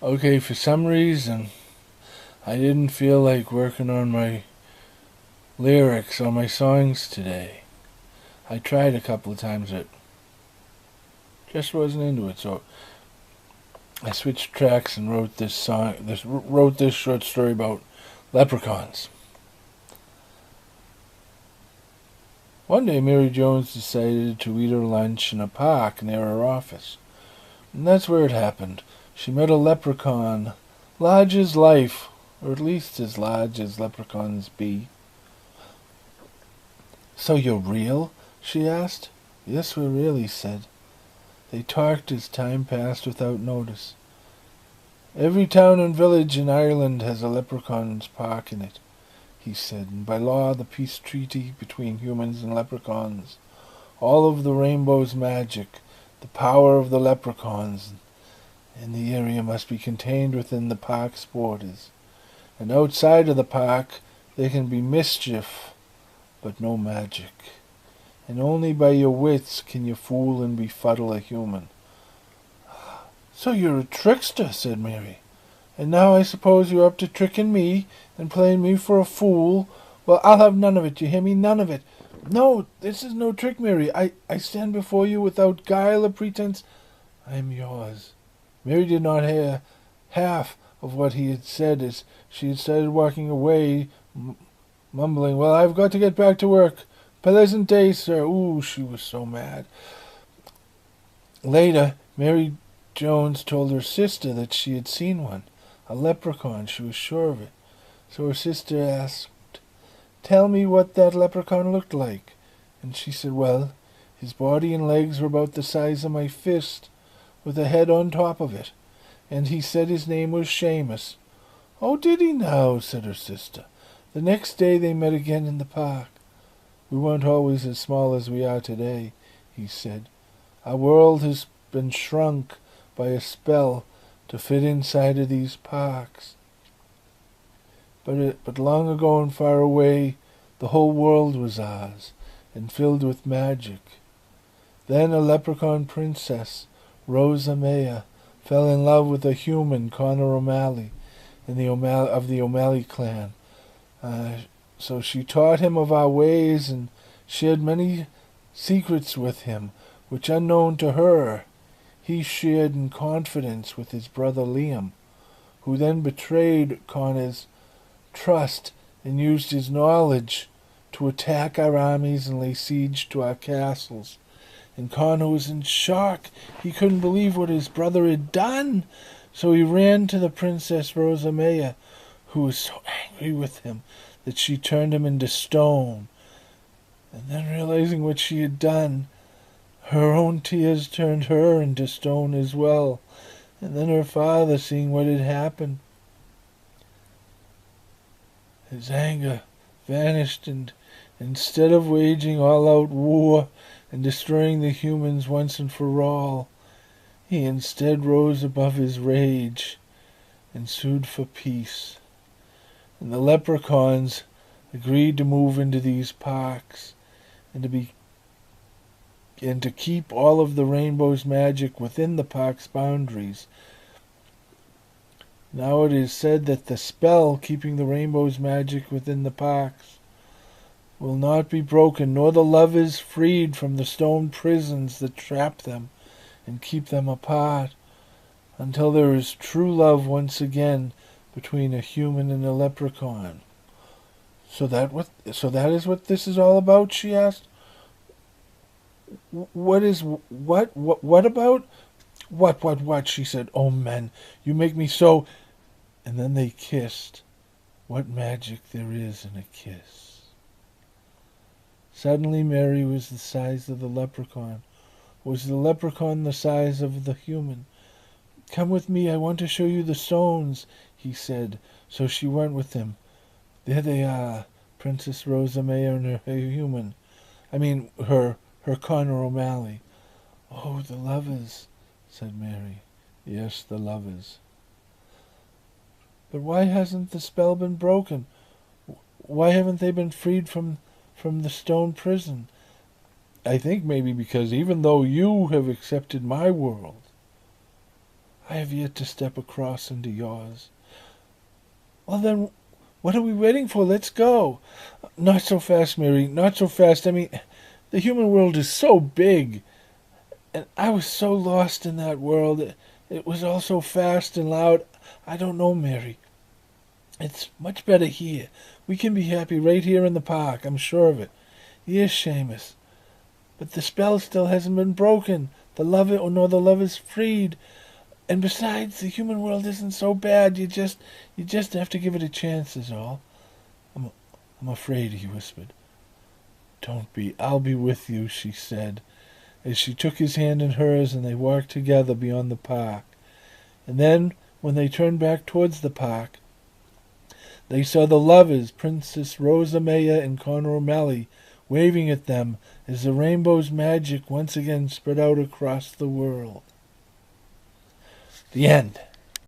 Okay, for some reason, I didn't feel like working on my lyrics or my songs today. I tried a couple of times, but just wasn't into it. So I switched tracks and wrote this song. Wrote this short story about leprechauns. One day, Mary Jones decided to eat her lunch in a park near her office, and that's where it happened. She met a leprechaun, large as life, or at least as large as leprechauns be. "So you're real?" she asked. "Yes, we're real," he said. They talked as time passed without notice. "Every town and village in Ireland has a leprechaun's park in it," he said, "and by law the peace treaty between humans and leprechauns, all of the rainbow's magic, the power of the leprechauns in the area must be contained within the park's borders. And outside of the park there can be mischief, but no magic. And only by your wits can you fool and befuddle a human." "So you're a trickster," said Mary. "And now I suppose you're up to tricking me and playing me for a fool. Well, I'll have none of it, you hear me? None of it. No, this is no trick, Mary. I stand before you without guile or pretense. I am yours." Mary did not hear half of what he had said as she had started walking away, mumbling, "Well, I've got to get back to work. Pleasant day, sir." Ooh, she was so mad. Later, Mary Jones told her sister that she had seen one, a leprechaun. She was sure of it. So her sister asked, "Tell me what that leprechaun looked like." And she said, "Well, his body and legs were about the size of my fist, with a head on top of it. And he said his name was Seamus." "Oh, did he now?" said her sister. The next day they met again in the park. "We weren't always as small as we are today," he said. "Our world has been shrunk by a spell to fit inside of these parks. But long ago and far away, the whole world was ours, and filled with magic. Then a leprechaun princess, Rosa Maya, fell in love with a human, Connor O'Malley, of the O'Malley clan. So she taught him of our ways and shared many secrets with him, which, unknown to her, he shared in confidence with his brother Liam, who then betrayed Connor's trust and used his knowledge to attack our armies and lay siege to our castles. And Connor was in shock. He couldn't believe what his brother had done. So he ran to the Princess Rosa Maya, who was so angry with him that she turned him into stone. And then, realizing what she had done, her own tears turned her into stone as well. And then her father, seeing what had happened, his anger vanished, and instead of waging all-out war and destroying the humans once and for all, he instead rose above his rage and sued for peace. And the leprechauns agreed to move into these parks and to keep all of the rainbow's magic within the park's boundaries. Now it is said that the spell keeping the rainbow's magic within the parks will not be broken, nor the lovers freed from the stone prisons that trap them and keep them apart, until there is true love once again between a human and a leprechaun. So that is what this is all about?" she asked. What about? What?" she said. "Oh, men, you make me so..." And then they kissed. What magic there is in a kiss. Suddenly Mary was the size of the leprechaun. Was the leprechaun the size of the human? "Come with me, I want to show you the stones," he said. So she went with him. There they are, Princess Rosa Maya and her human. Her Connor O'Malley. "Oh, the lovers," said Mary. "Yes, the lovers." "But why hasn't the spell been broken? Why haven't they been freed from the stone prison?" "I think maybe because even though you have accepted my world, I have yet to step across into yours. Well then, what are we waiting for? Let's go. Not so fast, Mary, not so fast. I mean, the human world is so big, and I was so lost in that world. It was all so fast and loud. I don't know, Mary. It's much better here. We can be happy right here in the park, I'm sure of it. Yes, Seamus. But the spell still hasn't been broken. The lover's freed. And besides, the human world isn't so bad. You just have to give it a chance, is all. I'm afraid, he whispered. Don't be. I'll be with you, she said, as she took his hand in hers and they walked together beyond the park. And then, when they turned back towards the park, they saw the lovers, Princess Rosa Maya and Connor O'Malley, waving at them as the rainbow's magic once again spread out across the world. The end.